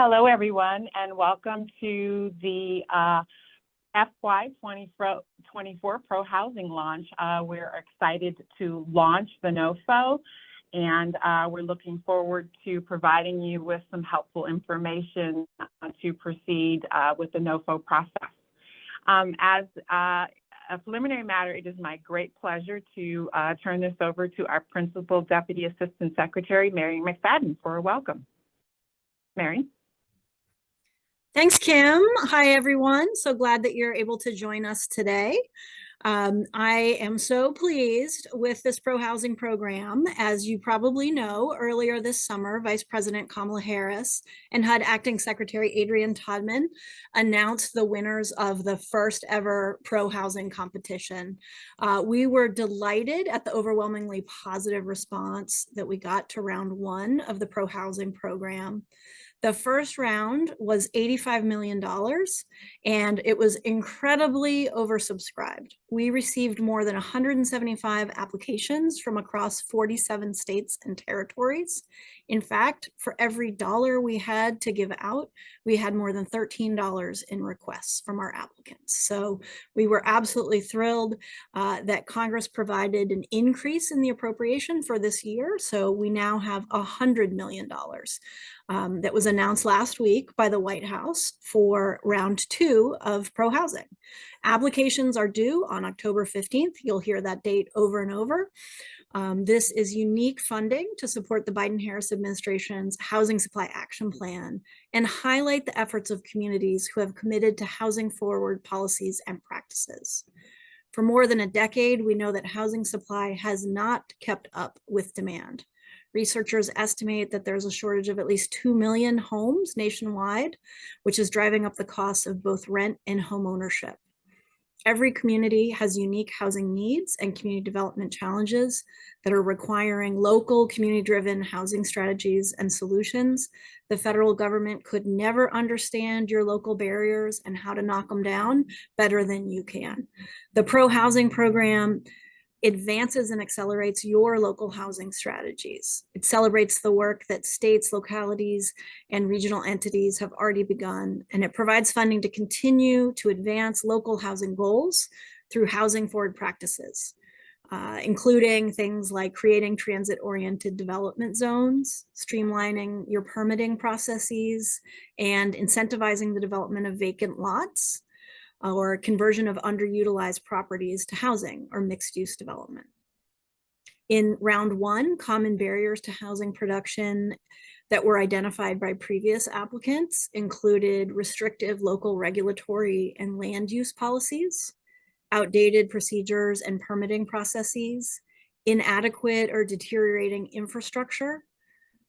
Hello, everyone, and welcome to the FY24 Pro Housing launch. We're excited to launch the NOFO, and we're looking forward to providing you with some helpful information to proceed with the NOFO process. As a preliminary matter, it is my great pleasure to turn this over to our Principal Deputy Assistant Secretary, Mary McFadden, for a welcome. Mary. Thanks, Kim. Hi, everyone. So glad that you're able to join us today. I am so pleased with this pro-housing program. As you probably know, earlier this summer, Vice President Kamala Harris and HUD Acting Secretary Adrian Todman announced the winners of the first ever pro-housing competition. We were delighted at the overwhelmingly positive response that we got to round one of the pro-housing program. The first round was $85 million, and it was incredibly oversubscribed. We received more than 175 applications from across 47 states and territories. In fact, for every dollar we had to give out, we had more than $13 in requests from our applicants. So we were absolutely thrilled that Congress provided an increase in the appropriation for this year. So we now have $100 million. That was announced last week by the White House for round two of pro housing. Applications are due on October 15th. You'll hear that date over and over. This is unique funding to support the Biden-Harris administration's Housing Supply Action Plan and highlight the efforts of communities who have committed to housing forward policies and practices. For more than a decade, we know that housing supply has not kept up with demand. Researchers estimate that there's a shortage of at least 2 million homes nationwide, which is driving up the costs of both rent and home ownership. Every community has unique housing needs and community development challenges that are requiring local community-driven housing strategies and solutions. The federal government could never understand your local barriers and how to knock them down better than you can. The Pro Housing Program advances and accelerates your local housing strategies. It celebrates the work that states, localities, and regional entities have already begun, and it provides funding to continue to advance local housing goals through housing forward practices, including things like creating transit-oriented development zones, streamlining your permitting processes, and incentivizing the development of vacant lots, or conversion of underutilized properties to housing or mixed-use development. In round one, common barriers to housing production that were identified by previous applicants included restrictive local regulatory and land use policies, outdated procedures and permitting processes, inadequate or deteriorating infrastructure,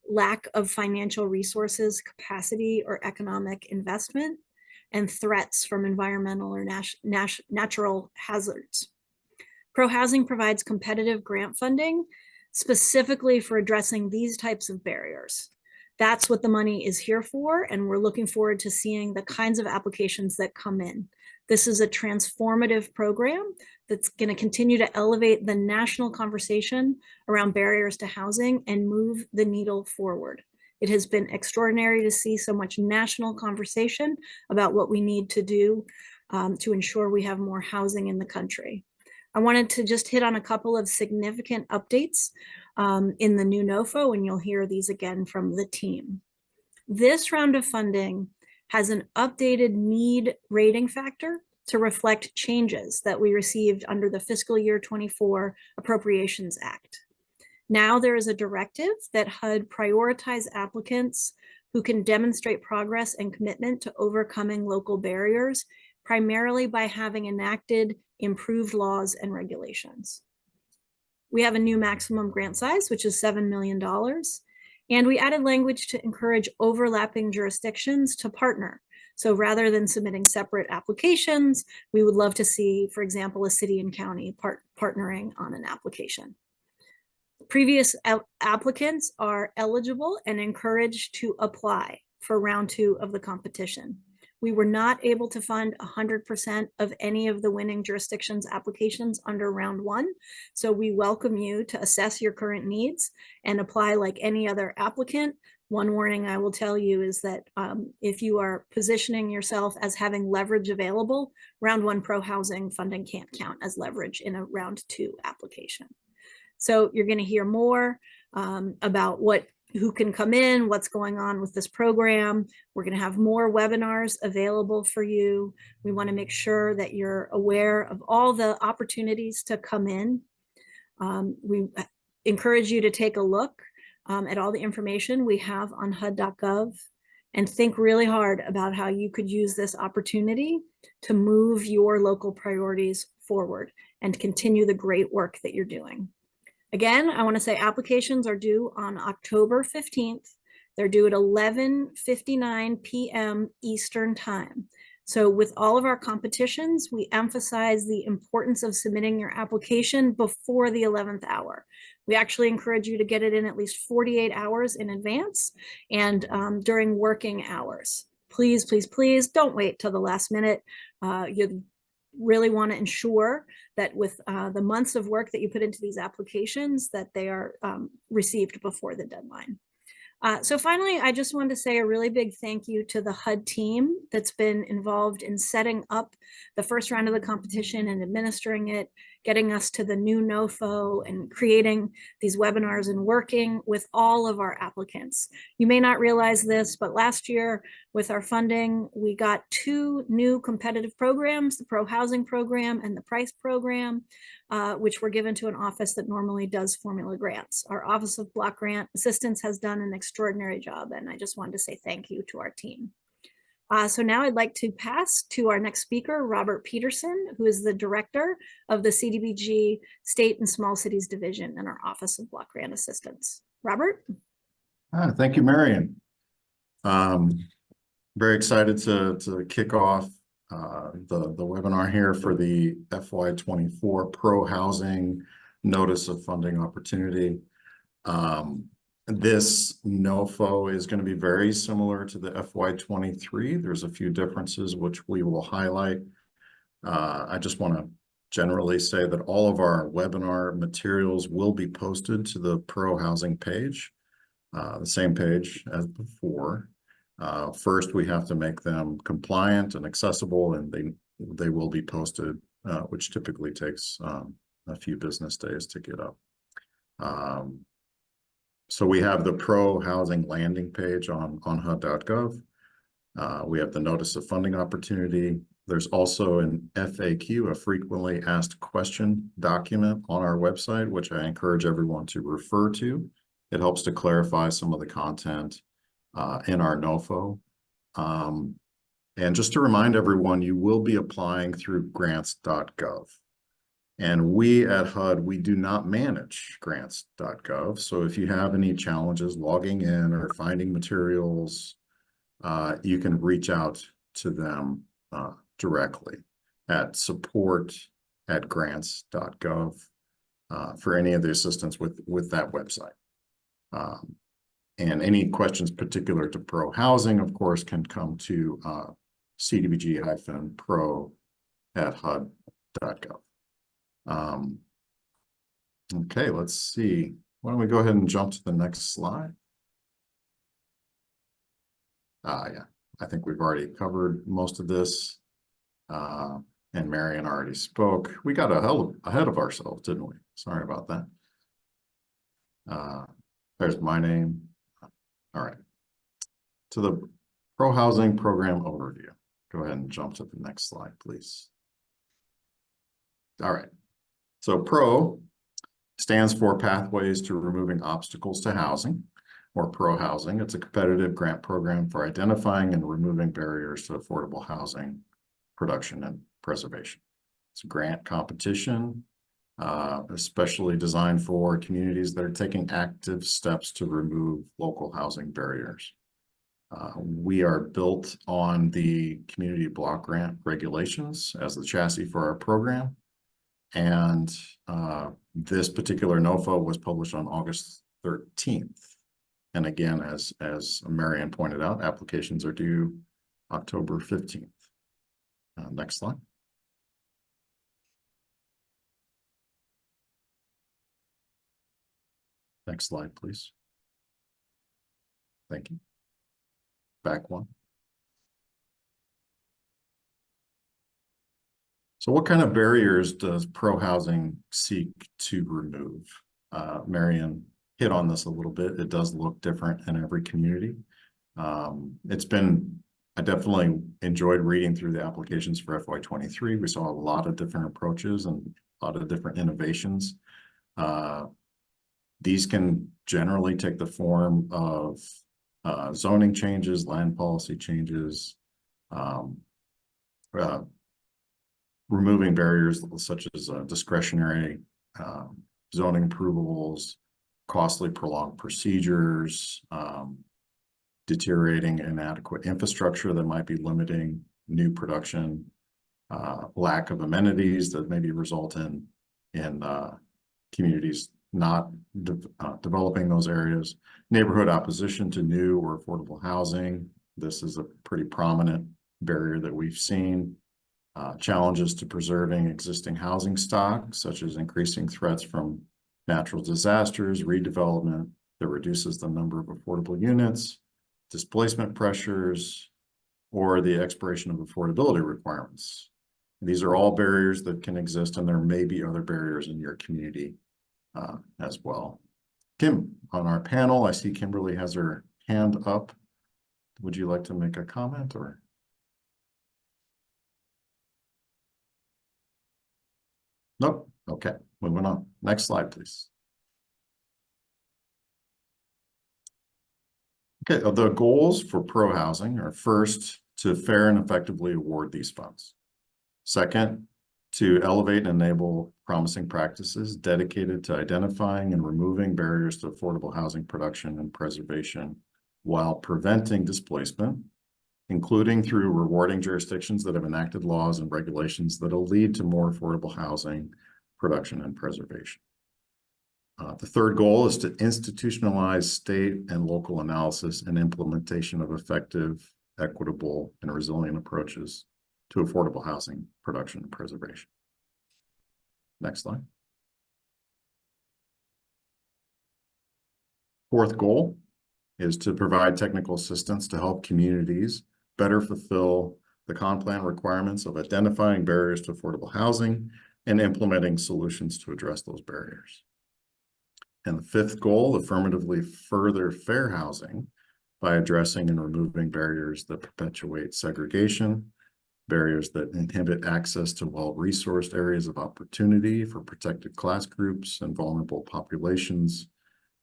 lack of financial resources, capacity, or economic investment, and threats from environmental or natural hazards. Pro Housing provides competitive grant funding specifically for addressing these types of barriers. That's what the money is here for, and we're looking forward to seeing the kinds of applications that come in. This is a transformative program that's going to continue to elevate the national conversation around barriers to housing and move the needle forward. It has been extraordinary to see so much national conversation about what we need to do to ensure we have more housing in the country. I wanted to just hit on a couple of significant updates in the new NOFO, and you'll hear these again from the team. This round of funding has an updated need rating factor to reflect changes that we received under the fiscal year 24 Appropriations Act. Now there is a directive that HUD prioritize applicants who can demonstrate progress and commitment to overcoming local barriers, primarily by having enacted improved laws and regulations. We have a new maximum grant size, which is $7 million, and we added language to encourage overlapping jurisdictions to partner. So rather than submitting separate applications, we would love to see, for example, a city and county partnering on an application. Previous applicants are eligible and encouraged to apply for round two of the competition. We were not able to fund 100% of any of the winning jurisdictions' applications under round one, so we welcome you to assess your current needs and apply like any other applicant, one warning I will tell you is that if you are positioning yourself as having leverage available, round one pro housing funding can't count as leverage in a round two application. So you're going to hear more about who can come in, what's going on with this program. We're going to have more webinars available for you. We want to make sure that you're aware of all the opportunities to come in. We encourage you to take a look at all the information we have on HUD.gov and think really hard about how you could use this opportunity to move your local priorities forward and continue the great work that you're doing. Again, I want to say applications are due on October 15th. They're due at 11:59 p.m. Eastern Time. So with all of our competitions, we emphasize the importance of submitting your application before the 11th hour. We actually encourage you to get it in at least 48 hours in advance and during working hours. Please, please, please don't wait till the last minute. You really want to ensure that with the months of work that you put into these applications, that they are received before the deadline. So finally, I just wanted to say a really big thank you to the HUD team that's been involved in setting up the first round of the competition and administering it, getting us to the new NOFO and creating these webinars and working with all of our applicants. You may not realize this, but last year with our funding, we got 2 new competitive programs, the Pro Housing Program and the Price Program, which were given to an office that normally does formula grants. Our Office of Block Grant Assistance has done an extraordinary job, and I just wanted to say thank you to our team. So now I'd like to pass to our next speaker, Robert Peterson, who is the director of the CDBG State and Small Cities Division in our Office of Block Grant Assistance. Robert? Thank you, Marion. Very excited to kick off the webinar here for the FY24 Pro Housing Notice of Funding Opportunity. This NOFO is going to be very similar to the FY23. There's a few differences which we will highlight. I just want to generally say that all of our webinar materials will be posted to the Pro Housing page, the same page as before. First, we have to make them compliant and accessible, and they will be posted, which typically takes a few business days to get up. So we have the Pro Housing landing page on HUD.gov. We have the Notice of Funding Opportunity. There's also an FAQ, a frequently asked question document on our website, which I encourage everyone to refer to. It helps to clarify some of the content in our NOFO. And just to remind everyone, you will be applying through grants.gov. And we at HUD, we do not manage grants.gov. So if you have any challenges logging in or finding materials, you can reach out to them directly at support@grants.gov for any of the assistance with that website. And any questions particular to Pro Housing, of course, can come to cdbg-pro@hud.gov. Okay, let's see. Why don't we go ahead and jump to the next slide? Yeah, I think we've already covered most of this. And Marion already spoke. We got ahead of ourselves, didn't we? Sorry about that. There's my name. All right. To the Pro Housing Program overview. Go ahead and jump to the next slide, please. All right. So PRO stands for Pathways to Removing Obstacles to Housing, or Pro Housing. It's a competitive grant program for identifying and removing barriers to affordable housing production and preservation. It's a grant competition, especially designed for communities that are taking active steps to remove local housing barriers. We are built on the community block grant regulations as the chassis for our program. And this particular NOFO was published on August 13th. And again, as Marion pointed out, applications are due October 15th. Next slide. Next slide, please. Thank you. Back one. So what kind of barriers does pro-housing seek to remove? Marion hit on this a little bit. It does look different in every community. I definitely enjoyed reading through the applications for FY23. We saw a lot of different approaches and a lot of different innovations. These can generally take the form of zoning changes, land policy changes, removing barriers such as discretionary zoning approvals, costly prolonged procedures, deteriorating inadequate infrastructure that might be limiting new production, lack of amenities that maybe result in communities not developing those areas, neighborhood opposition to new or affordable housing. This is a pretty prominent barrier that we've seen. Challenges to preserving existing housing stock, such as increasing threats from natural disasters, redevelopment that reduces the number of affordable units, displacement pressures, or the expiration of affordability requirements. These are all barriers that can exist, and there may be other barriers in your community as well. Kim, on our panel, I see Kimberly has her hand up. Would you like to make a comment or? Nope. Okay, moving on. Next slide, please. Okay, the goals for pro-housing are first, to fair and effectively award these funds. Second, to elevate and enable promising practices dedicated to identifying and removing barriers to affordable housing production and preservation while preventing displacement, including through rewarding jurisdictions that have enacted laws and regulations that will lead to more affordable housing production and preservation. The third goal is to institutionalize state and local analysis and implementation of effective, equitable, and resilient approaches to affordable housing production and preservation. Next slide. Fourth goal is to provide technical assistance to help communities better fulfill the CON-Plan requirements of identifying barriers to affordable housing and implementing solutions to address those barriers. And the fifth goal, affirmatively further fair housing by addressing and removing barriers that perpetuate segregation, barriers that inhibit access to well-resourced areas of opportunity for protected class groups and vulnerable populations,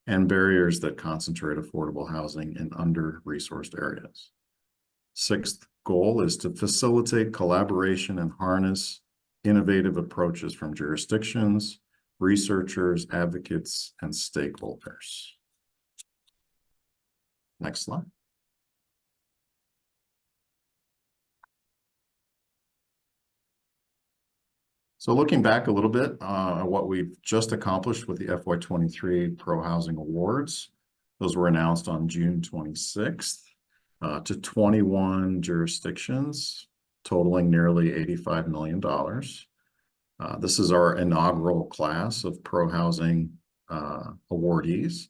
and barriers that concentrate affordable housing in under-resourced areas. Sixth goal is to facilitate collaboration and harness innovative approaches from jurisdictions, researchers, advocates, and stakeholders. Next slide. So looking back a little bit at what we've just accomplished with the FY23 Pro Housing Awards, those were announced on June 26th to 21 jurisdictions, totaling nearly $85 million. This is our inaugural class of Pro Housing awardees.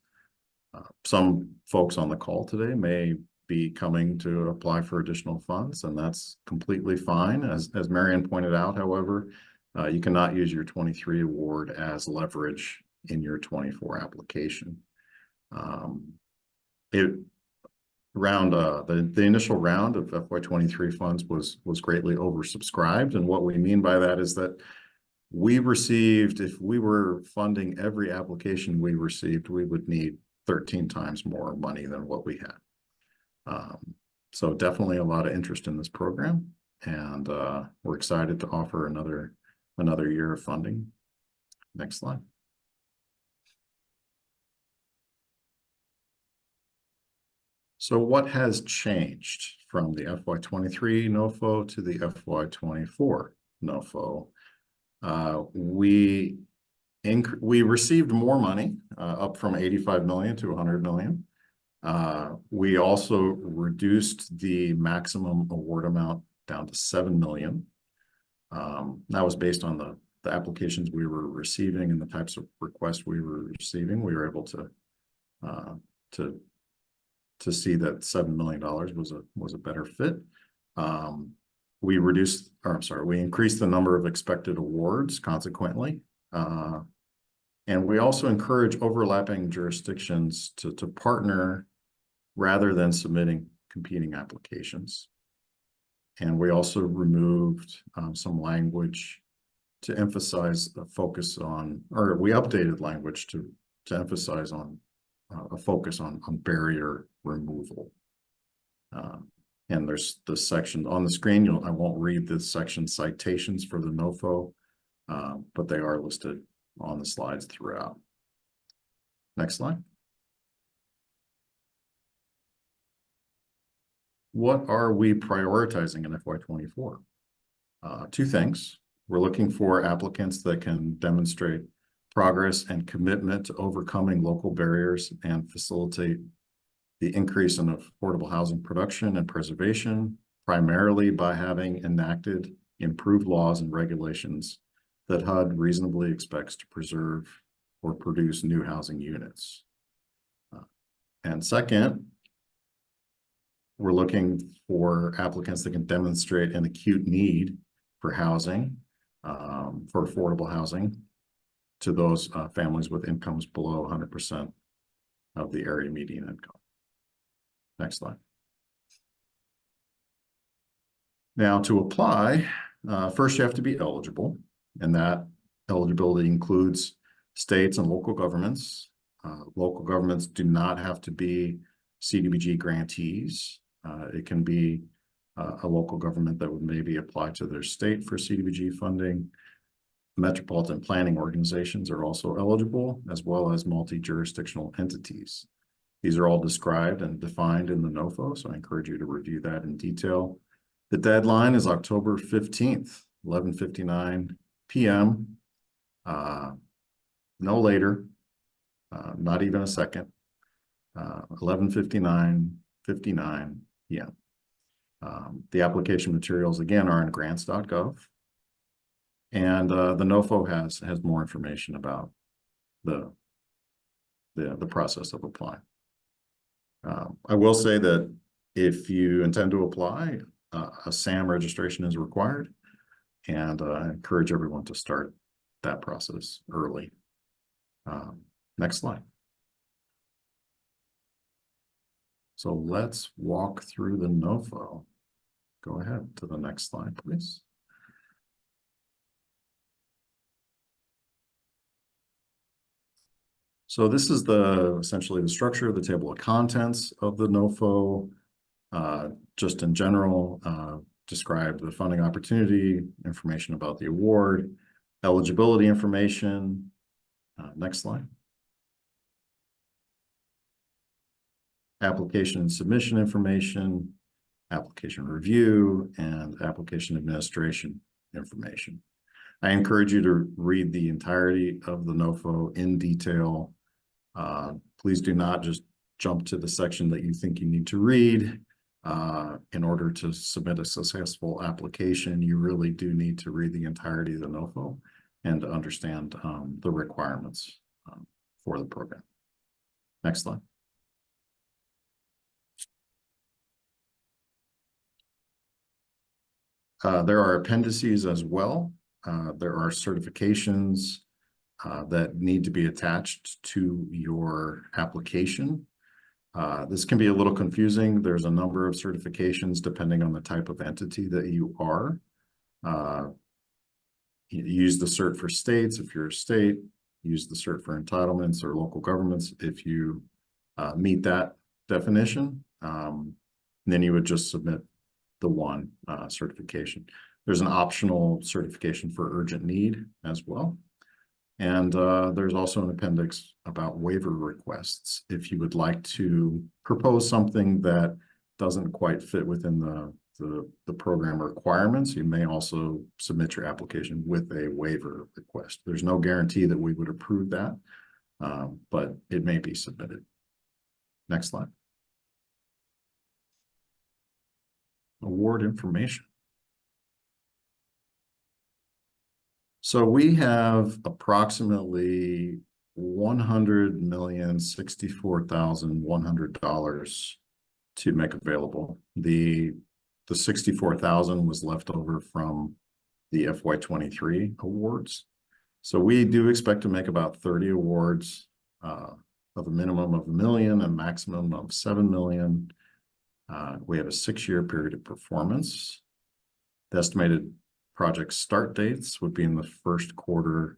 Some folks on the call today may be coming to apply for additional funds, and that's completely fine. As Marion pointed out, however, you cannot use your 23 award as leverage in your 24 application. The initial round of FY23 funds was greatly oversubscribed, and what we mean by that is that we received, if we were funding every application we received, we would need 13 times more money than what we had. So definitely a lot of interest in this program, and we're excited to offer another year of funding. Next slide. So what has changed from the FY23 NOFO to the FY24 NOFO? We received more money, up from 85 million to 100 million. We also reduced the maximum award amount down to 7 million. That was based on the applications we were receiving and the types of requests we were receiving. We were able to to see that $7 million was a better fit. We reduced, or I'm sorry, we increased the number of expected awards consequently. And we also encourage overlapping jurisdictions to partner rather than submitting competing applications. And we also removed some language to emphasize a focus on, or we updated language to emphasize on a focus on barrier removal. And there's the section on the screen. I won't read this section citations for the NOFO, but they are listed on the slides throughout. Next slide. What are we prioritizing in FY24? Two things. We're looking for applicants that can demonstrate progress and commitment to overcoming local barriers and facilitate the increase in affordable housing production and preservation, primarily by having enacted improved laws and regulations that HUD reasonably expects to preserve or produce new housing units. And second, we're looking for applicants that can demonstrate an acute need for housing, for affordable housing, to those families with incomes below 100% of the area median income. Next slide. Now, to apply, first you have to be eligible, and that eligibility includes states and local governments. Local governments do not have to be CDBG grantees. It can be a local government that would maybe apply to their state for CDBG funding. Metropolitan planning organizations are also eligible, as well as multi-jurisdictional entities. These are all described and defined in the NOFO, so I encourage you to review that in detail. The deadline is October 15th, 11:59 p.m. No later, not even a second. 11:59 p.m. The application materials, again, are in grants.gov. And the NOFO has more information about the process of applying. I will say that if you intend to apply, a SAM registration is required, and I encourage everyone to start that process early. Next slide. So let's walk through the NOFO. Go ahead to the next slide, please. So this is essentially the structure of the table of contents of the NOFO. Just in general, describe the funding opportunity, information about the award, eligibility information. Next slide. Application and submission information, application review, and application administration information. I encourage you to read the entirety of the NOFO in detail. Please do not just jump to the section that you think you need to read. In order to submit a successful application, you really do need to read the entirety of the NOFO and to understand the requirements for the program. Next slide. There are appendices as well. There are certifications that need to be attached to your application. This can be a little confusing. There's a number of certifications depending on the type of entity that you are. Use the cert for states if you're a state. Use the cert for entitlements or local governments if you meet that definition. Then you would just submit the one certification. There's an optional certification for urgent need as well. And there's also an appendix about waiver requests. If you would like to propose something that doesn't quite fit within the program requirements, you may also submit your application with a waiver request. There's no guarantee that we would approve that, but it may be submitted. Next slide. Award information. So we have approximately $100,064,100 to make available. The 64,000 was left over from the FY23 awards. So we do expect to make about 30 awards of a minimum of $1 million and maximum of $7 million. We have a 6-year period of performance. The estimated project start dates would be in the first quarter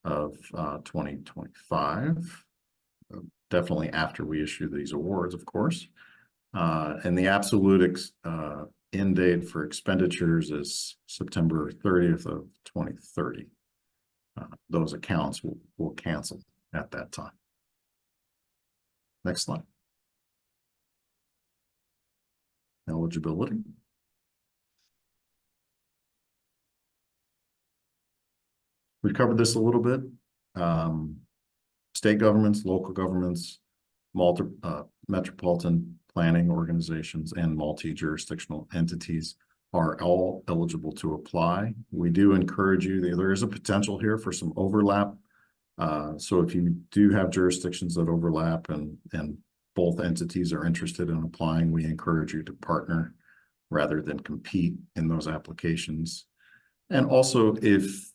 of 2025, definitely after we issue these awards, of course. And the absolute end date for expenditures is September 30th of 2030. Those accounts will cancel at that time. Next slide. Eligibility. We covered this a little bit. State governments, local governments, metropolitan planning organizations, and multi-jurisdictional entities are all eligible to apply. We do encourage you, there is a potential here for some overlap. So if you do have jurisdictions that overlap and both entities are interested in applying, we encourage you to partner rather than compete in those applications. And also, if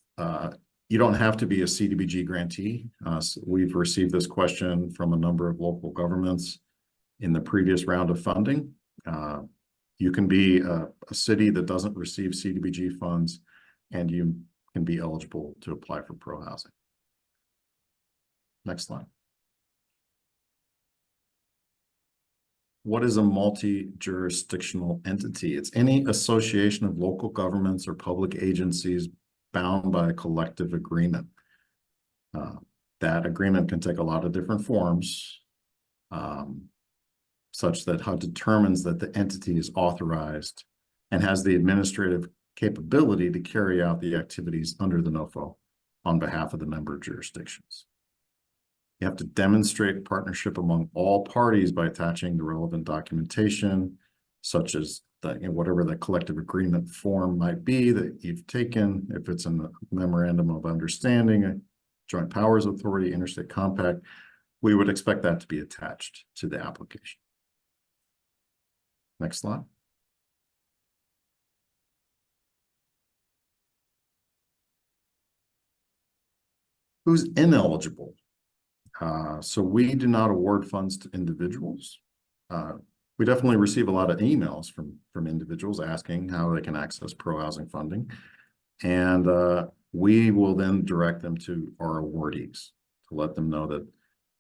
you don't have to be a CDBG grantee. So we've received this question from a number of local governments in the previous round of funding. You can be a city that doesn't receive CDBG funds, and you can be eligible to apply for pro-housing. Next slide. What is a multi-jurisdictional entity? It's any association of local governments or public agencies bound by a collective agreement. That agreement can take a lot of different forms, such that HUD determines that the entity is authorized and has the administrative capability to carry out the activities under the NOFO on behalf of the member jurisdictions. You have to demonstrate partnership among all parties by attaching the relevant documentation, such as whatever the collective agreement form might be that you've taken. If it's in the memorandum of understanding, a joint powers authority, interstate compact, we would expect that to be attached to the application. Next slide. Who's ineligible? So we do not award funds to individuals. We definitely receive a lot of emails from individuals asking how they can access pro-housing funding. And we will then direct them to our awardees to let them know that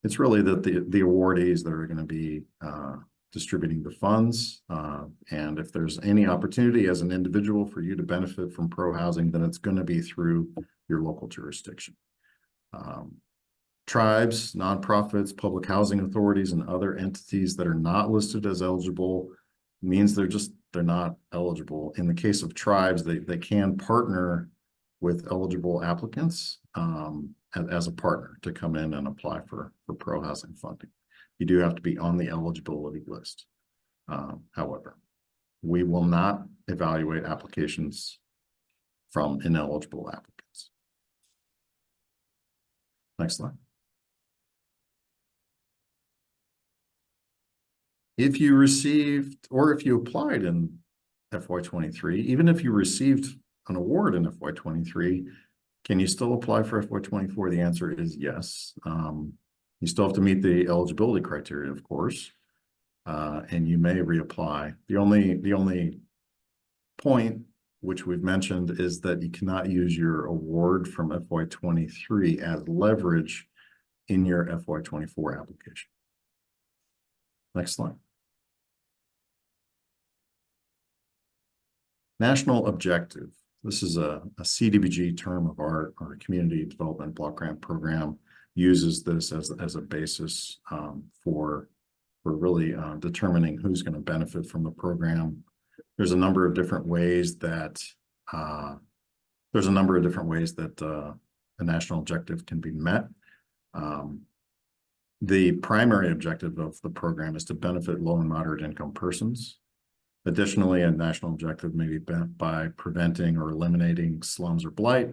it's really that the awardees that are going to be distributing the funds. And if there's any opportunity as an individual for you to benefit from pro-housing, then it's going to be through your local jurisdiction. Tribes, nonprofits, public housing authorities, and other entities that are not listed as eligible means they're not eligible. In the case of tribes, they can partner with eligible applicants as a partner to come in and apply for pro-housing funding. You do have to be on the eligibility list. However, we will not evaluate applications from ineligible applicants. Next slide. If you received, or if you applied in FY23, even if you received an award in FY23, can you still apply for FY24? The answer is yes. You still have to meet the eligibility criteria, of course, and you may reapply. The only point which we've mentioned is that you cannot use your award from FY23 as leverage in your FY24 application. Next slide. National objective. This is a CDBG term of our Community Development Block Grant Program. Uses this as a basis for really determining who's going to benefit from the program. There's a number of different ways that a national objective can be met. The primary objective of the program is to benefit low and moderate income persons. Additionally, a national objective may be met by preventing or eliminating slums or blight,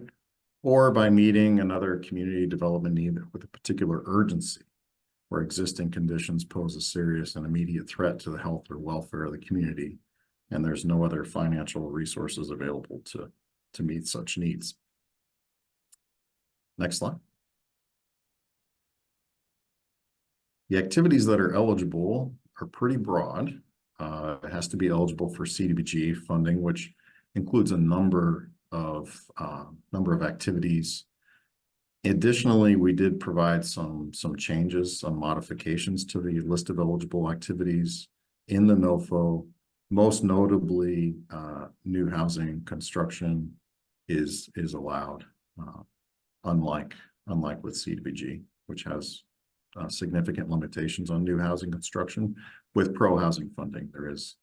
or by meeting another community development need with a particular urgency. where existing conditions pose a serious and immediate threat to the health or welfare of the community, and there's no other financial resources available to meet such needs. Next slide. The activities that are eligible are pretty broad. It has to be eligible for CDBG funding, which includes a number of activities. Additionally, we did provide some changes, some modifications to the list of eligible activities in the NOFO. Most notably, new housing construction is allowed, unlike with CDBG, which has significant limitations on new housing construction. With pro-housing funding, there's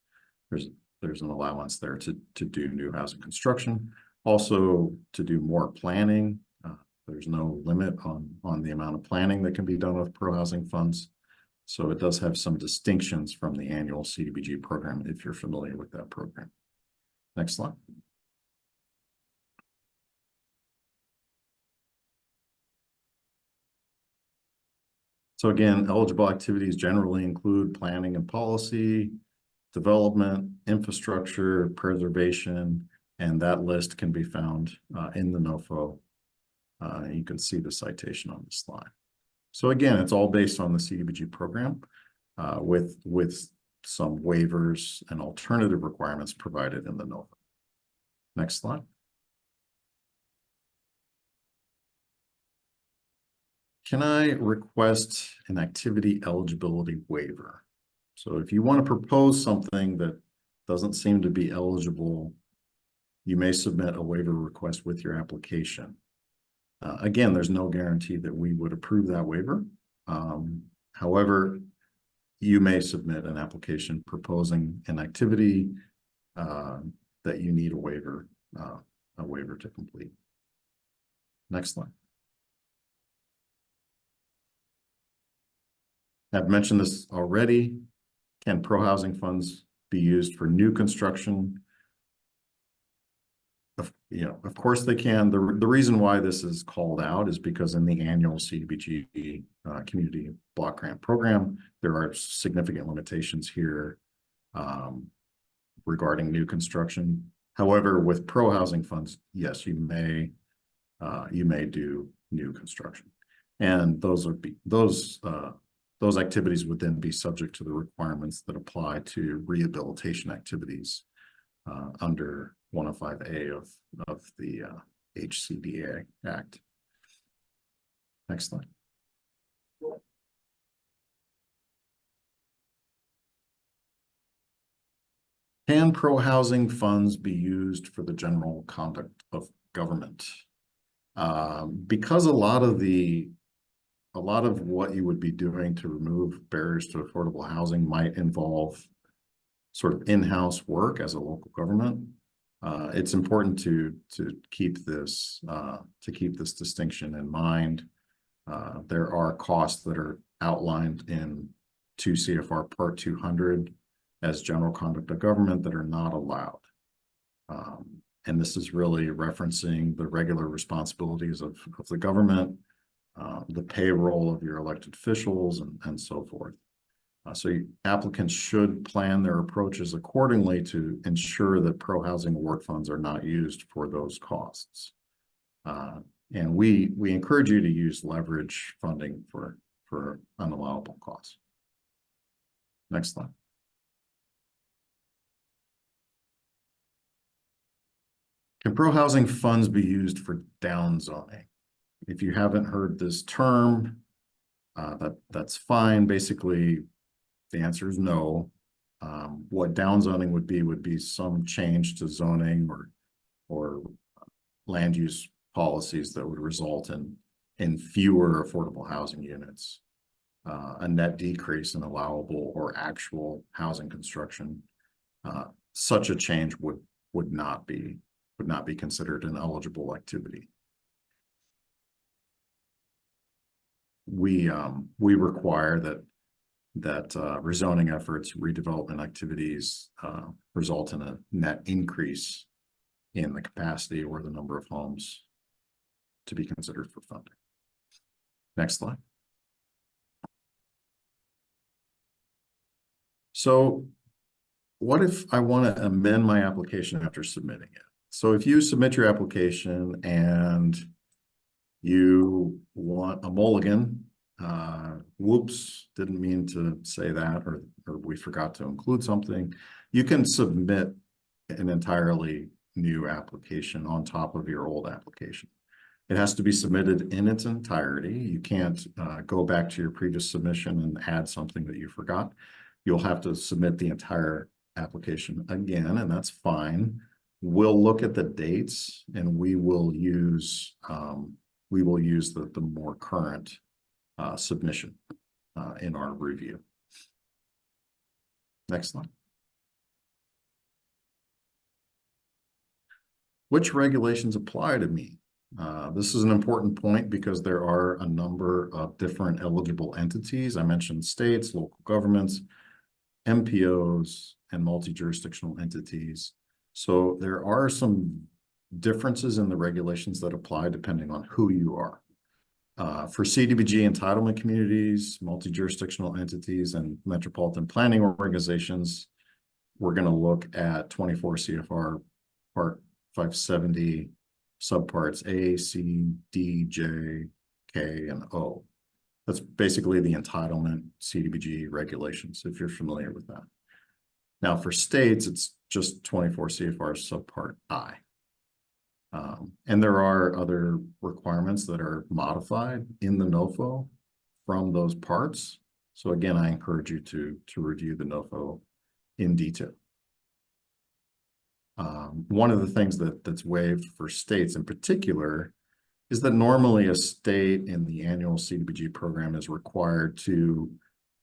an allowance there to do new housing construction. Also, to do more planning. There's no limit on the amount of planning that can be done with pro-housing funds. So it does have some distinctions from the annual CDBG program if you're familiar with that program. Next slide. So again, eligible activities generally include planning and policy, development, infrastructure, preservation, and that list can be found in the NOFO. You can see the citation on the slide. So again, it's all based on the CDBG program with some waivers and alternative requirements provided in the NOFO. Next slide. Can I request an activity eligibility waiver? So if you want to propose something that doesn't seem to be eligible, you may submit a waiver request with your application. Again, there's no guarantee that we would approve that waiver. However, you may submit an application proposing an activity that you need a waiver to complete. Next slide. I've mentioned this already. Can pro-housing funds be used for new construction? Of course they can. The reason why this is called out is because in the annual CDBG community block grant program, there are significant limitations here regarding new construction. However, with pro-housing funds, yes, you may do new construction, and those activities would then be subject to the requirements that apply to rehabilitation activities under 105A of the HCDA Act. Next slide. Can pro-housing funds be used for the general conduct of government? Because a lot of what you would be doing to remove barriers to affordable housing might involve sort of in-house work as a local government. It's important to keep this distinction in mind. There are costs that are outlined in 2 CFR Part 200 as general conduct of government that are not allowed. And this is really referencing the regular responsibilities of the government, the payroll of your elected officials, and so forth. So applicants should plan their approaches accordingly to ensure that pro-housing award funds are not used for those costs. And we encourage you to use leverage funding for unallowable costs. Next slide. Can pro-housing funds be used for downzoning? If you haven't heard this term, that's fine. Basically, the answer is no. What downzoning would be some change to zoning or land use policies that would result in fewer affordable housing units, a net decrease in allowable or actual housing construction. Such a change would not be considered an eligible activity. We require that rezoning efforts, redevelopment activities result in a net increase in the capacity or the number of homes to be considered for funding. Next slide. So what if I want to amend my application after submitting it? So if you submit your application and you want a mulligan, whoops, didn't mean to say that, or we forgot to include something, you can submit an entirely new application on top of your old application. It has to be submitted in its entirety. You can't go back to your previous submission and add something that you forgot. You'll have to submit the entire application again, and that's fine. We'll look at the dates and we will use the more current submission in our review. Next slide. Which regulations apply to me? This is an important point because there are a number of different eligible entities. I mentioned states, local governments, MPOs, and multi-jurisdictional entities. So there are some differences in the regulations that apply depending on who you are. For CDBG entitlement communities, multi-jurisdictional entities, and metropolitan planning organizations, we're going to look at 24 CFR Part 570, subparts A, C, D, J, K, and O. That's basically the entitlement CDBG regulations, if you're familiar with that. Now, for states, it's just 24 CFR subpart I. And there are other requirements that are modified in the NOFO from those parts. So again, I encourage you to review the NOFO in detail. One of the things that's waived for states in particular is that normally a state in the annual CDBG program is required to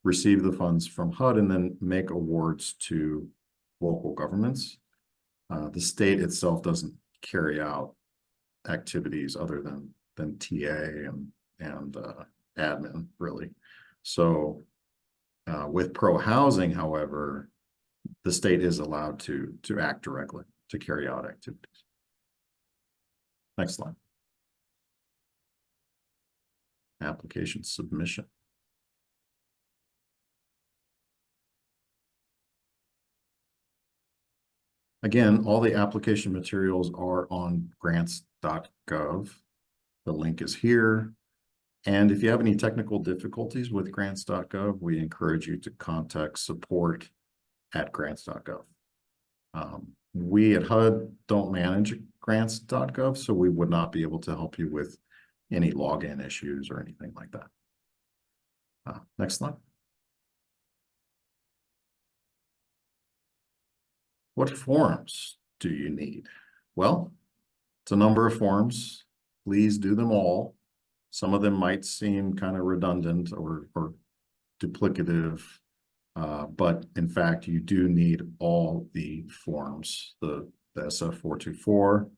receive the funds from HUD and then make awards to local governments. The state itself doesn't carry out activities other than TA and admin, really. So with pro housing, however, the state is allowed to act directly to carry out activities. Next slide. Application submission. Again, all the application materials are on grants.gov. The link is here. And if you have any technical difficulties with grants.gov, we encourage you to contact support@grants.gov. We at HUD don't manage grants.gov, so we would not be able to help you with any login issues or anything like that. Next slide. What forms do you need? Well, it's a number of forms. Please do them all. Some of them might seem kind of redundant or duplicative, but in fact, you do need all the forms. The SF424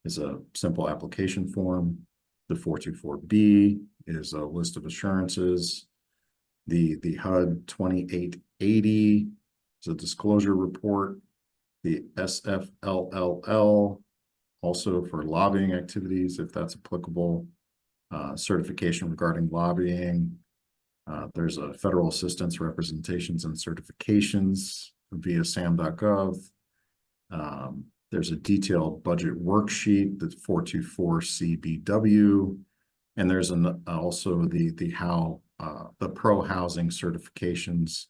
is a simple application form. The 424B is a list of assurances. The HUD 2880 is a disclosure report. The SFLLL, also for lobbying activities, if that's applicable. Certification regarding lobbying. There's a federal assistance representations and certifications via sam.gov. There's a detailed budget worksheet, the 424CBW, and there's also the pro housing certifications.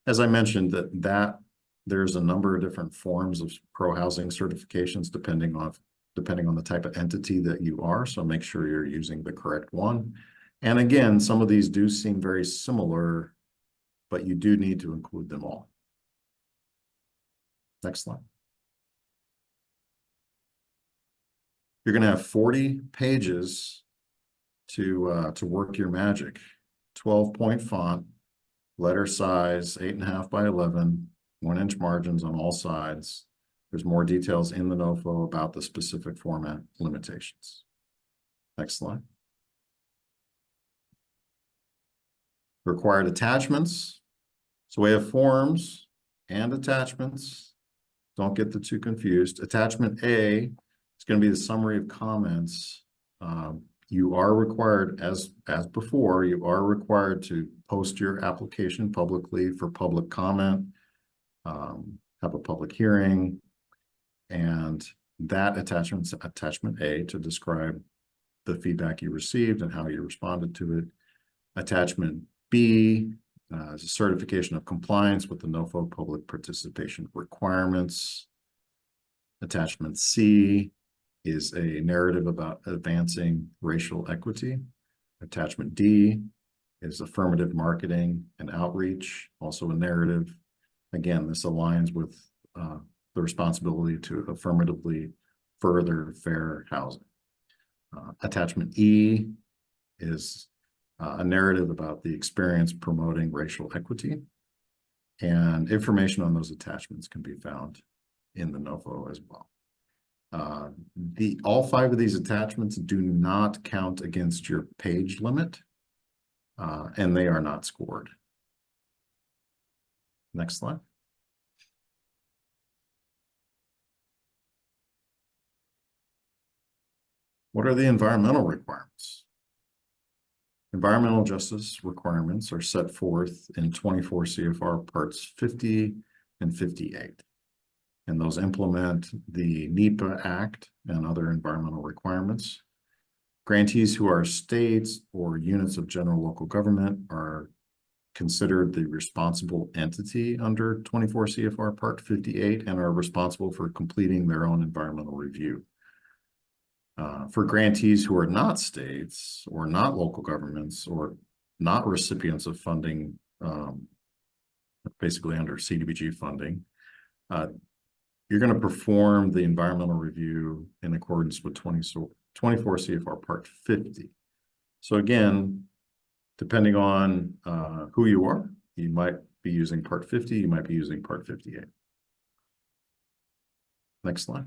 As I mentioned, that there's a number of different forms of pro housing certifications depending on the type of entity that you are. So make sure you're using the correct one. And again, some of these do seem very similar, but you do need to include them all. Next slide. You're going to have 40 pages to work your magic. 12-point font, letter size, 8.5 by 11, 1-inch margins on all sides. There's more details in the NOFO about the specific format limitations. Next slide. Required attachments. So we have forms and attachments. Don't get the two confused. Attachment A is going to be the summary of comments. You are required, as before, you are required to post your application publicly for public comment. have a public hearing, and that attachment A to describe the feedback you received and how you responded to it. Attachment B is a certification of compliance with the NOFO public participation requirements. Attachment C is a narrative about advancing racial equity. Attachment D is affirmative marketing and outreach, also a narrative. Again, this aligns with the responsibility to affirmatively further fair housing. Attachment E is a narrative about the experience promoting racial equity, and information on those attachments can be found in the NOFO as well. All 5 of these attachments do not count against your page limit, and they are not scored. Next slide. What are the environmental requirements? Environmental justice requirements are set forth in 24 CFR parts 50 and 58. And those implement the NEPA Act and other environmental requirements. Grantees who are states or units of general local government are considered the responsible entity under 24 CFR Part 58 and are responsible for completing their own environmental review. For grantees who are not states or not local governments or not recipients of funding, basically under CDBG funding, you're going to perform the environmental review in accordance with 24 CFR Part 50. So again, depending on who you are, you might be using Part 50, you might be using Part 58. Next slide.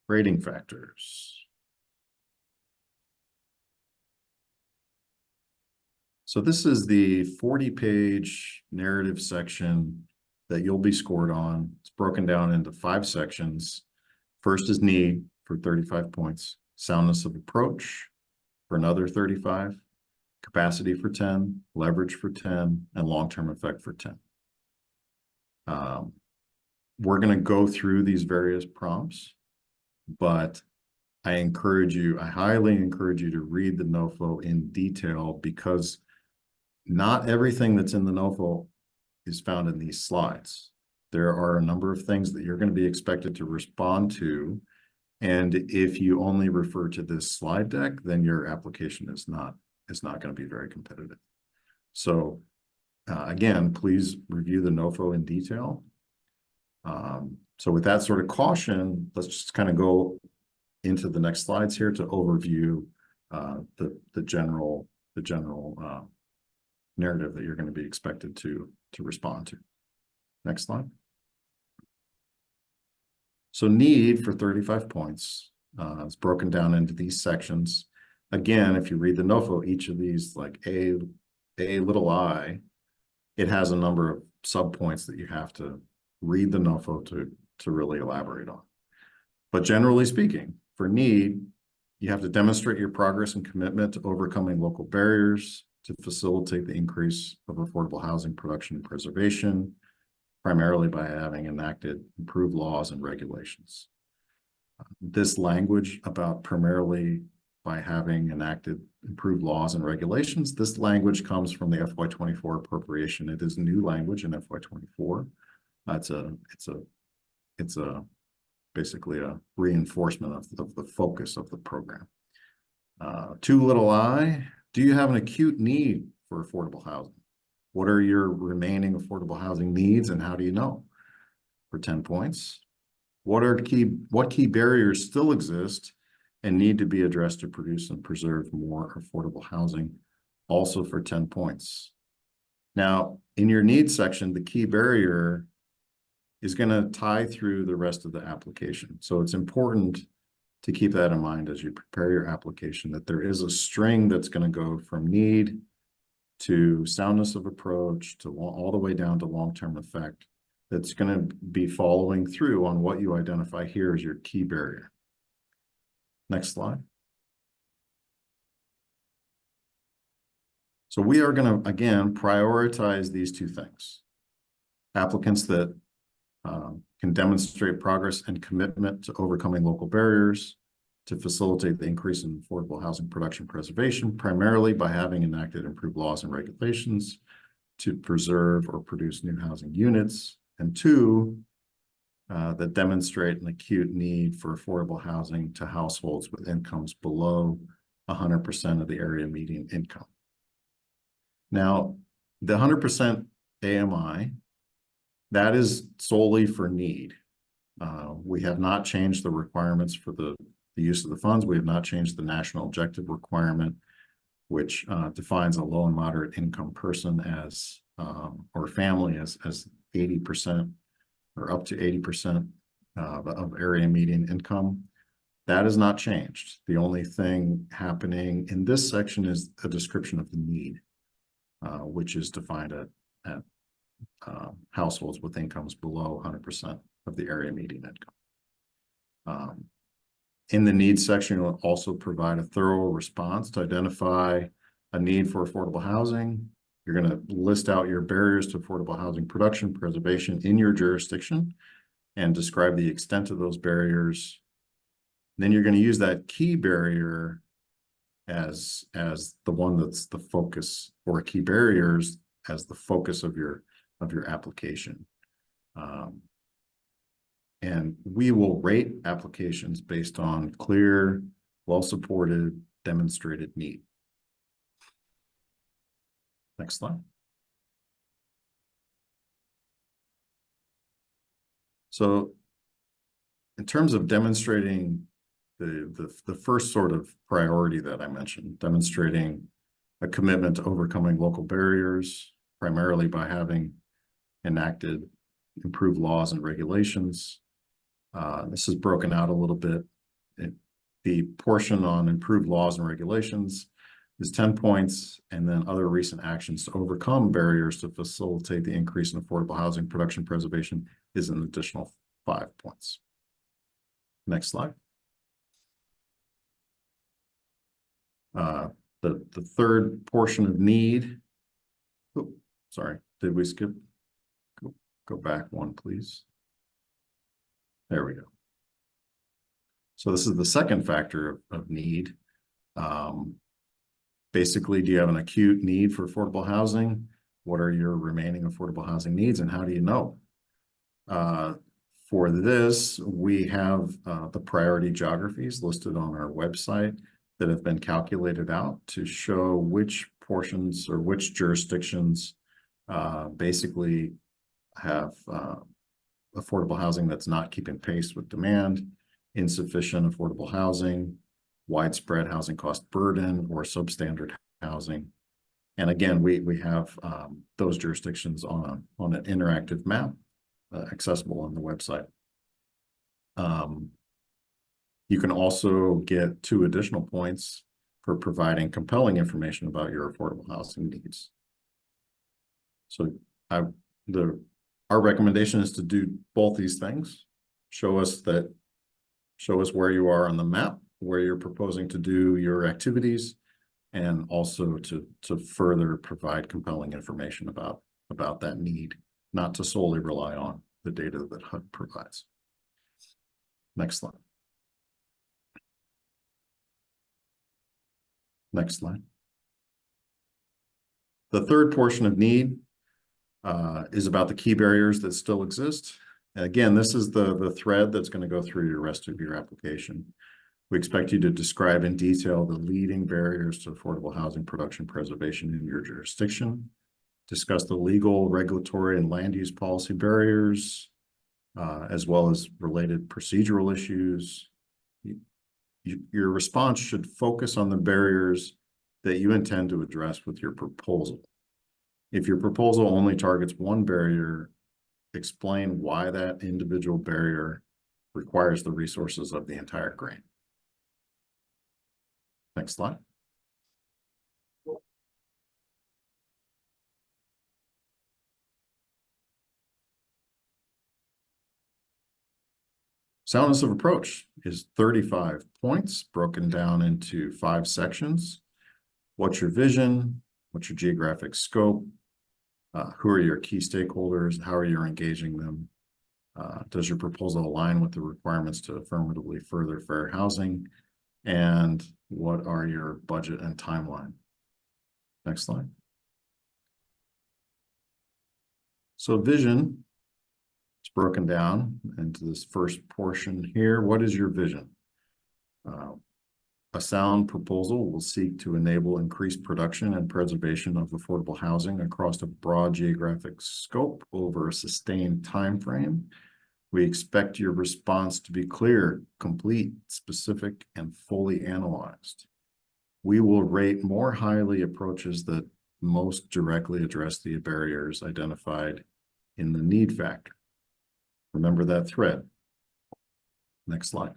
Rating factors. So this is the 40-page narrative section that you'll be scored on. It's broken down into 5 sections. First is need for 35 points, soundness of approach for another 35, capacity for 10, leverage for 10, and long-term effect for 10. We're going to go through these various prompts, but I highly encourage you to read the NOFO in detail, because not everything that's in the NOFO is found in these slides. There are a number of things that you're going to be expected to respond to. And if you only refer to this slide deck, then your application is not going to be very competitive. So again, please review the NOFO in detail. So with that sort of caution, let's just kind of go into the next slides here to overview the general narrative that you're going to be expected to respond to. Next slide. So need for 35 points is broken down into these sections. Again, if you read the NOFO, each of these, like A little I, it has a number of subpoints that you have to read the NOFO to really elaborate on. But generally speaking, for need, you have to demonstrate your progress and commitment to overcoming local barriers to facilitate the increase of affordable housing production and preservation, primarily by having enacted improved laws and regulations. This language about primarily by having enacted improved laws and regulations, this language comes from the FY24 appropriation. It is new language in FY24. It's basically a reinforcement of the focus of the program. 2 little I, do you have an acute need for affordable housing? What are your remaining affordable housing needs, and how do you know? For 10 points. What key barriers still exist and need to be addressed to produce and preserve more affordable housing? Also for 10 points. Now, in your needs section, the key barrier is going to tie through the rest of the application. So it's important to keep that in mind as you prepare your application, that there is a string that's going to go from need to soundness of approach to all the way down to long-term effect, that's going to be following through on what you identify here as your key barrier. Next slide. So we are going to, again, prioritize these two things. Applicants that can demonstrate progress and commitment to overcoming local barriers to facilitate the increase in affordable housing production preservation, primarily by having enacted improved laws and regulations to preserve or produce new housing units. And two, that demonstrate an acute need for affordable housing to households with incomes below 100% of the area median income. Now, the 100% AMI, that is solely for need. We have not changed the requirements for the use of the funds. We have not changed the national objective requirement, which defines a low and moderate income person as, or family as 80% or up to 80% of area median income. That has not changed. The only thing happening in this section is a description of the need, which is defined at households with incomes below 100% of the area median income. In the needs section, it will also provide a thorough response to identify a need for affordable housing. You're going to list out your barriers to affordable housing production, preservation in your jurisdiction, and describe the extent of those barriers. Then you're going to use that key barrier as the one that's the focus, or key barriers as the focus of your application. And we will rate applications based on clear, well-supported, demonstrated need. Next slide. So in terms of demonstrating the first sort of priority that I mentioned, demonstrating a commitment to overcoming local barriers, primarily by having enacted improved laws and regulations. This is broken out a little bit. The portion on improved laws and regulations is 10 points, and then other recent actions to overcome barriers to facilitate the increase in affordable housing production preservation is an additional 5 points. Next slide. The third portion of need. Oh, sorry, did we skip? Go back one, please. There we go. So this is the second factor of need. Basically, do you have an acute need for affordable housing? What are your remaining affordable housing needs, and how do you know? For this, we have the priority geographies listed on our website that have been calculated out to show which portions or which jurisdictions basically have affordable housing that's not keeping pace with demand, insufficient affordable housing, widespread housing cost burden, or substandard housing. And again, we have those jurisdictions on an interactive map accessible on the website. You can also get 2 additional points for providing compelling information about your affordable housing needs. So our recommendation is to do both these things. Show us where you are on the map, where you're proposing to do your activities, and also to further provide compelling information about that need, not to solely rely on the data that HUD provides. Next slide. Next slide. The third portion of need is about the key barriers that still exist. And again, this is the thread that's going to go through the rest of your application. We expect you to describe in detail the leading barriers to affordable housing production preservation in your jurisdiction, discuss the legal, regulatory, and land use policy barriers, as well as related procedural issues. Your response should focus on the barriers that you intend to address with your proposal. If your proposal only targets one barrier, explain why that individual barrier requires the resources of the entire grant. Next slide. Soundness of approach is 35 points broken down into 5 sections. What's your vision? What's your geographic scope? Who are your key stakeholders? How are you engaging them? Does your proposal align with the requirements to affirmatively further fair housing? And what are your budget and timeline? Next slide. So vision is broken down into this first portion here. What is your vision? A sound proposal will seek to enable increased production and preservation of affordable housing across a broad geographic scope over a sustained time frame. We expect your response to be clear, complete, specific, and fully analyzed. We will rate more highly approaches that most directly address the barriers identified in the need factor. Remember that thread. Next slide.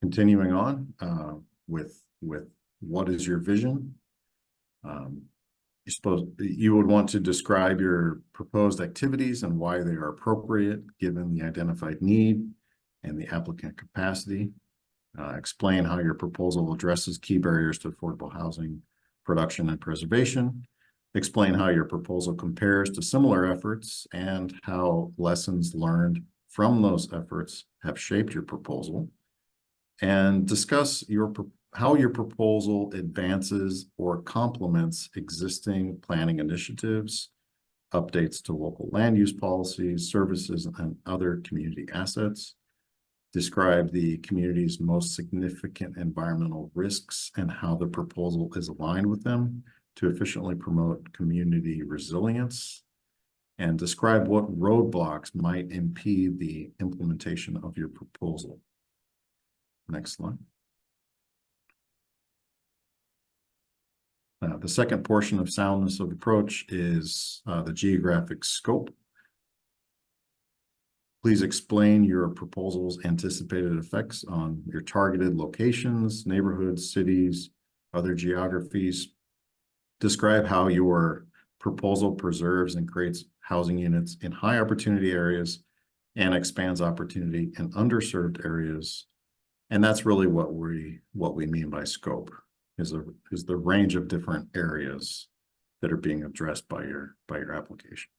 Continuing on with what is your vision? You would want to describe your proposed activities and why they are appropriate given the identified need and the applicant capacity. Explain how your proposal addresses key barriers to affordable housing production and preservation. Explain how your proposal compares to similar efforts and how lessons learned from those efforts have shaped your proposal. And discuss how your proposal advances or complements existing planning initiatives, updates to local land use policies, services, and other community assets. Describe the community's most significant environmental risks and how the proposal is aligned with them to efficiently promote community resilience. And describe what roadblocks might impede the implementation of your proposal. Next slide. The second portion of soundness of approach is the geographic scope. Please explain your proposal's anticipated effects on your targeted locations, neighborhoods, cities, other geographies. Describe how your proposal preserves and creates housing units in high opportunity areas and expands opportunity in underserved areas. And that's really what we mean by scope, is the range of different areas that are being addressed by your application.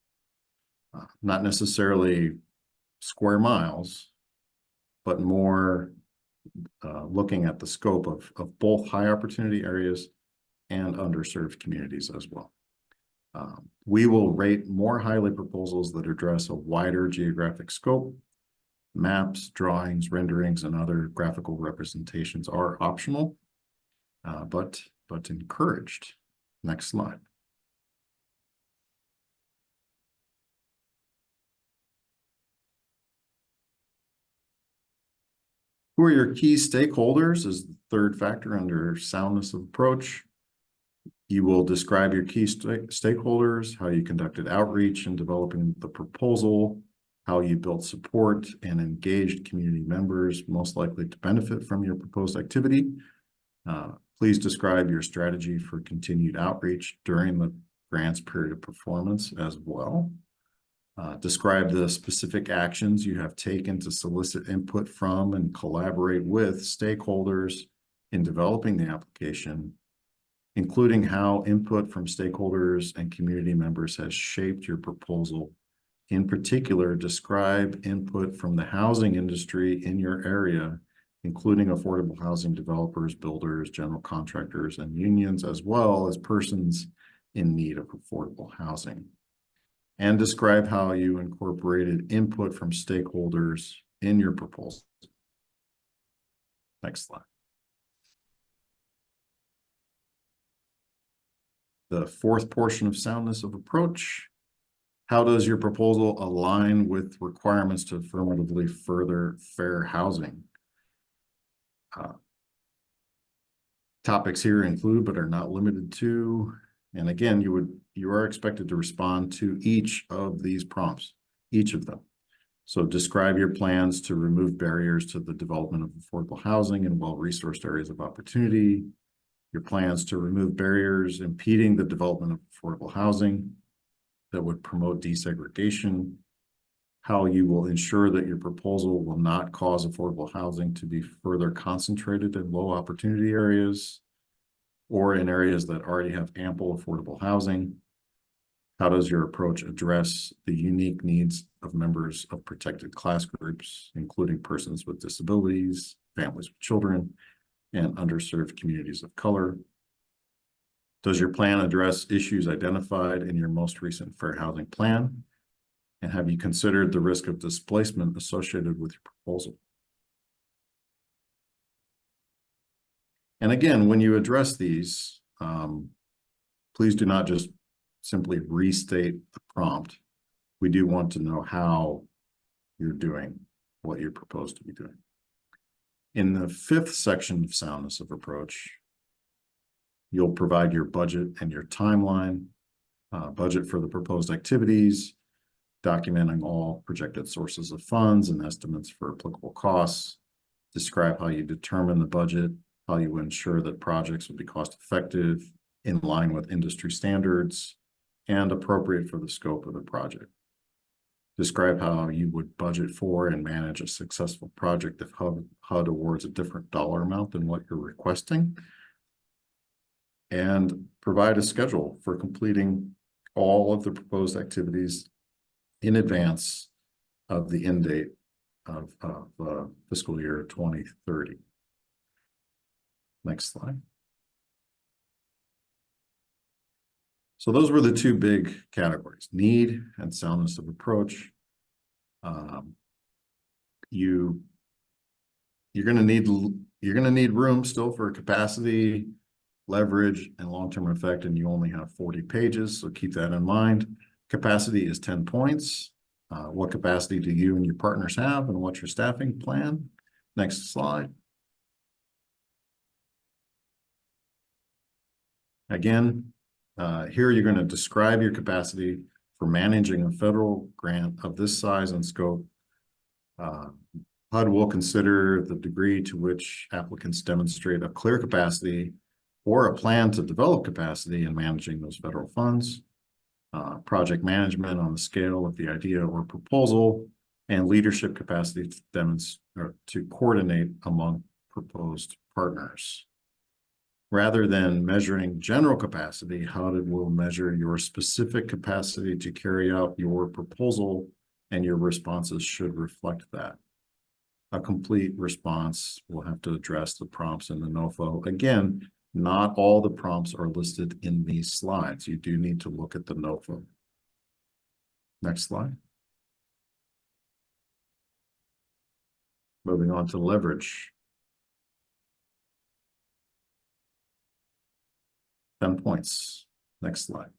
Not necessarily square miles, but more looking at the scope of both high opportunity areas and underserved communities as well. We will rate more highly proposals that address a wider geographic scope. Maps, drawings, renderings, and other graphical representations are optional, but encouraged. Next slide. Who are your key stakeholders is the third factor under soundness of approach. You will describe your key stakeholders, how you conducted outreach in developing the proposal, how you built support and engaged community members most likely to benefit from your proposed activity. Please describe your strategy for continued outreach during the grant's period of performance as well. Describe the specific actions you have taken to solicit input from and collaborate with stakeholders in developing the application, including how input from stakeholders and community members has shaped your proposal. In particular, describe input from the housing industry in your area, including affordable housing developers, builders, general contractors, and unions, as well as persons in need of affordable housing. And describe how you incorporated input from stakeholders in your proposal. Next slide. The fourth portion of soundness of approach. How does your proposal align with requirements to affirmatively further fair housing? Topics here include, but are not limited to, and again, you are expected to respond to each of these prompts, each of them. So describe your plans to remove barriers to the development of affordable housing in well-resourced areas of opportunity, your plans to remove barriers impeding the development of affordable housing that would promote desegregation, how you will ensure that your proposal will not cause affordable housing to be further concentrated in low opportunity areas or in areas that already have ample affordable housing. How does your approach address the unique needs of members of protected class groups, including persons with disabilities, families with children, and underserved communities of color? Does your plan address issues identified in your most recent fair housing plan? And have you considered the risk of displacement associated with your proposal? And again, when you address these, please do not just simply restate the prompt. We do want to know how you're doing what you're proposed to be doing. In the 5th section of soundness of approach, you'll provide your budget and your timeline, budget for the proposed activities, documenting all projected sources of funds and estimates for applicable costs, describe how you determine the budget, how you ensure that projects will be cost effective, in line with industry standards, and appropriate for the scope of the project. Describe how you would budget for and manage a successful project if HUD awards a different dollar amount than what you're requesting, and provide a schedule for completing all of the proposed activities in advance of the end date of fiscal year 2030. Next slide. So those were the two big categories, need and soundness of approach. You're going to need room still for capacity, leverage, and long-term effect, and you only have 40 pages, so keep that in mind. Capacity is 10 points. What capacity do you and your partners have, and what's your staffing plan? Next slide. Again, here you're going to describe your capacity for managing a federal grant of this size and scope. HUD will consider the degree to which applicants demonstrate a clear capacity or a plan to develop capacity in managing those federal funds. Project management on the scale of the idea or proposal, and leadership capacity to demonstrate or to coordinate among proposed partners. Rather than measuring general capacity, HUD will measure your specific capacity to carry out your proposal, and your responses should reflect that. A complete response will have to address the prompts in the NOFO. Again, not all the prompts are listed in these slides. You do need to look at the NOFO. Next slide. Moving on to leverage. 10 points. Next slide.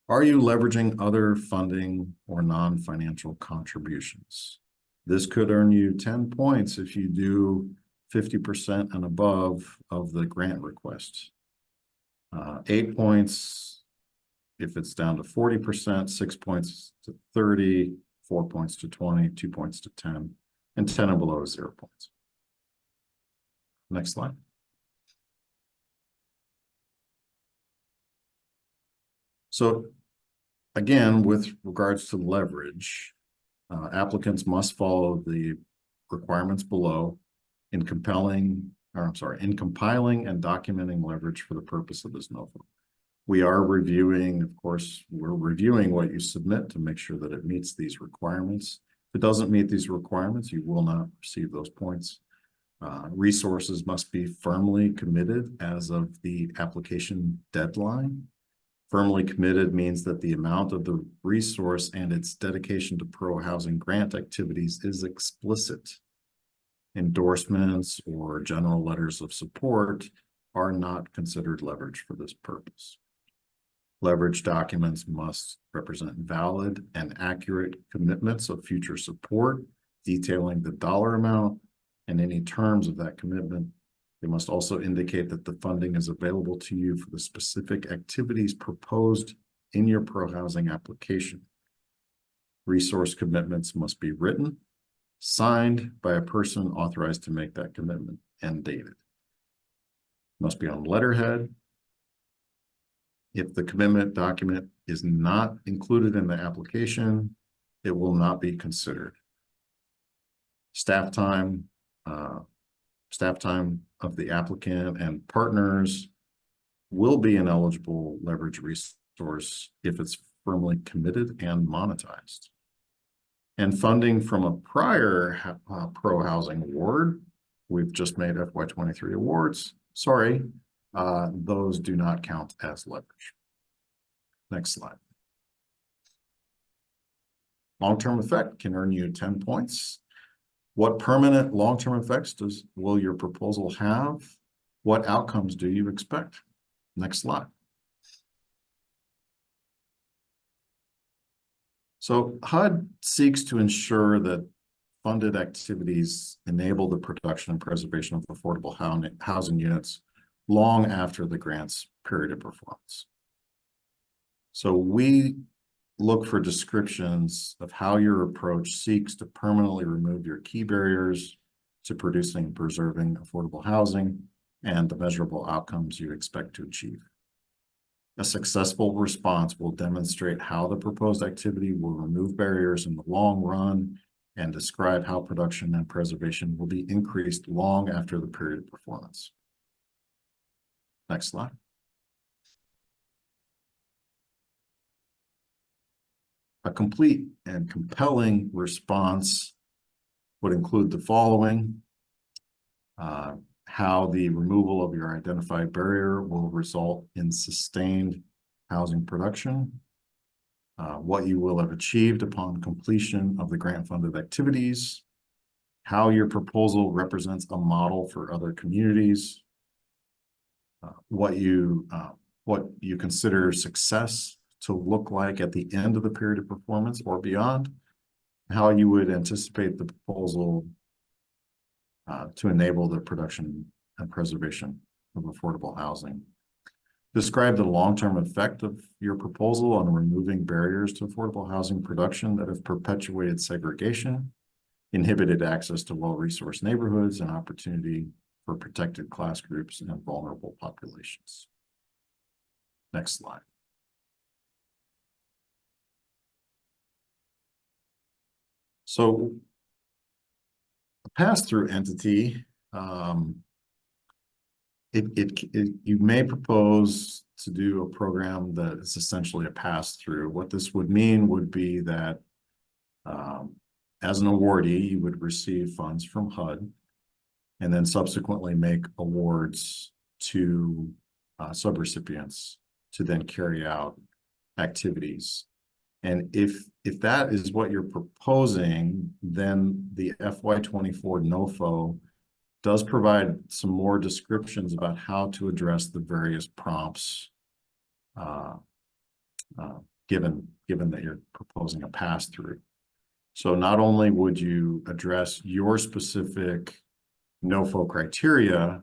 Are you leveraging other funding or non-financial contributions? This could earn you 10 points if you do 50% and above of the grant request. 8 points if it's down to 40%, 6 points to 30, 4 points to 20, 2 points to 10, and 10 and below is 0 points. Next slide. So again, with regards to leverage, applicants must follow the requirements below in compiling and documenting leverage for the purpose of this NOFO. We are reviewing, of course, we're reviewing what you submit to make sure that it meets these requirements. If it doesn't meet these requirements, you will not receive those points. Resources must be firmly committed as of the application deadline. Firmly committed means that the amount of the resource and its dedication to pro-housing grant activities is explicit. Endorsements or general letters of support are not considered leverage for this purpose. Leverage documents must represent valid and accurate commitments of future support, detailing the dollar amount and any terms of that commitment. They must also indicate that the funding is available to you for the specific activities proposed in your pro-housing application. Resource commitments must be written, signed by a person authorized to make that commitment, and dated. Must be on letterhead, If the commitment document is not included in the application, it will not be considered. Staff time of the applicant and partners will be an eligible leverage resource if it's firmly committed and monetized. And funding from a prior pro housing award, we've just made FY23 awards. Sorry, those do not count as leverage. Next slide. Long-term effect can earn you 10 points. What permanent long-term effects will your proposal have? What outcomes do you expect? Next slide. So HUD seeks to ensure that funded activities enable the production and preservation of affordable housing units long after the grant's period of performance. So we look for descriptions of how your approach seeks to permanently remove your key barriers to producing and preserving affordable housing and the measurable outcomes you expect to achieve. A successful response will demonstrate how the proposed activity will remove barriers in the long run and describe how production and preservation will be increased long after the period of performance. Next slide. A complete and compelling response would include the following: how the removal of your identified barrier will result in sustained housing production, what you will have achieved upon completion of the grant-funded activities, how your proposal represents a model for other communities, what you consider success to look like at the end of the period of performance or beyond, how you would anticipate the proposal to enable the production and preservation of affordable housing. Describe the long-term effect of your proposal on removing barriers to affordable housing production that have perpetuated segregation, inhibited access to well-resourced neighborhoods, and opportunity for protected class groups and vulnerable populations. Next slide. So a pass-through entity, you may propose to do a program that is essentially a pass-through. What this would mean would be that as an awardee, you would receive funds from HUD and then subsequently make awards to subrecipients to then carry out activities. And if that is what you're proposing, then the FY24 NOFO does provide some more descriptions about how to address the various prompts, given that you're proposing a pass-through. So not only would you address your specific NOFO criteria,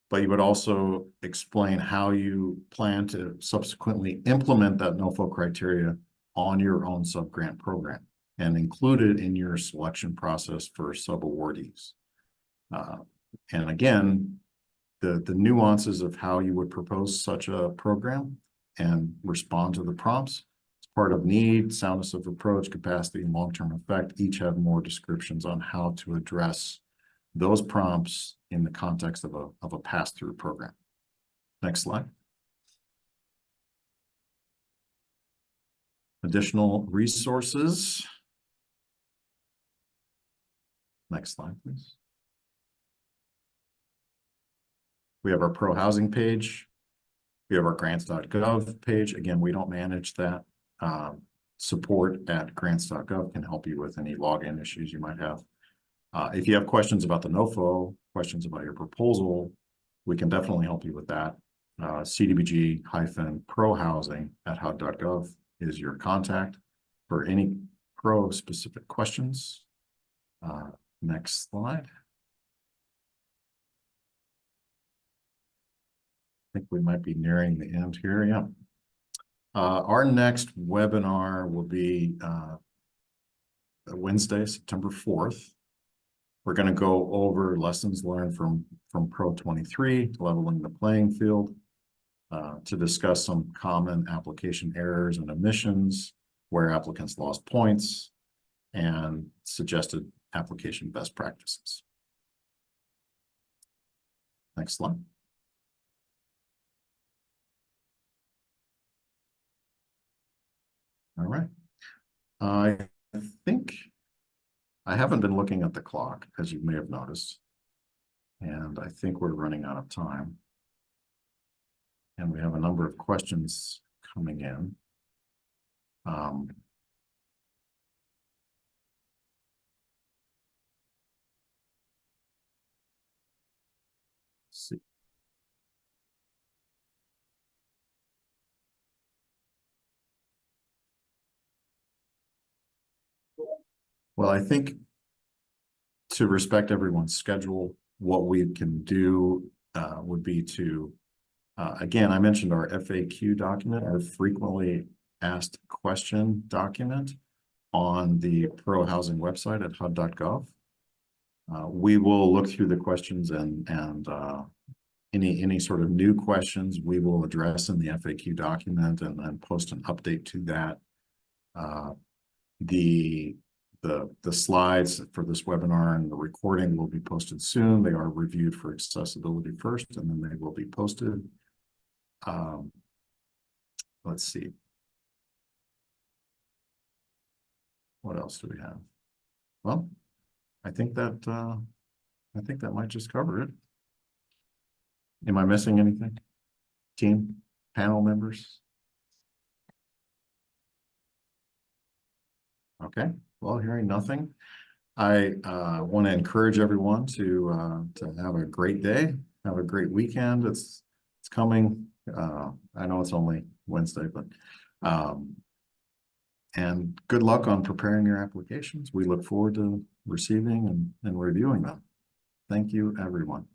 but you would also explain how you plan to subsequently implement that NOFO criteria on your own sub-grant program and include it in your selection process for sub-awardees. And again, the nuances of how you would propose such a program and respond to the prompts as part of need, soundness of approach, capacity, and long-term effect each have more descriptions on how to address those prompts in the context of a pass-through program. Next slide. Additional resources. Next slide, please. We have our pro housing page. We have our grants.gov page. Again, we don't manage that. Support at grants.gov can help you with any login issues you might have. If you have questions about the NOFO, questions about your proposal, we can definitely help you with that. CDBG-prohousing@hud.gov is your contact for any pro-specific questions. Next slide. I think we might be nearing the end here. Yeah. Our next webinar will be Wednesday, September 4th. We're going to go over lessons learned from Pro 23, leveling the playing field. to discuss some common application errors and omissions, where applicants lost points, and suggested application best practices. Next slide. All right. I think I haven't been looking at the clock, as you may have noticed, and I think we're running out of time. And we have a number of questions coming in. See. Well, I think to respect everyone's schedule, what we can do would be to, again, I mentioned our FAQ document, our frequently asked question document on the Pro Housing website at hud.gov. We will look through the questions and any sort of new questions we will address in the FAQ document and then post an update to that. The slides for this webinar and the recording will be posted soon. They are reviewed for accessibility first, and then they will be posted. Let's see. What else do we have? Well, I think that might just cover it. Am I missing anything? Team, panel members? Okay, well, hearing nothing, I want to encourage everyone to have a great day, have a great weekend. It's coming. I know it's only Wednesday, but and good luck on preparing your applications. We look forward to receiving and reviewing them. Thank you, everyone.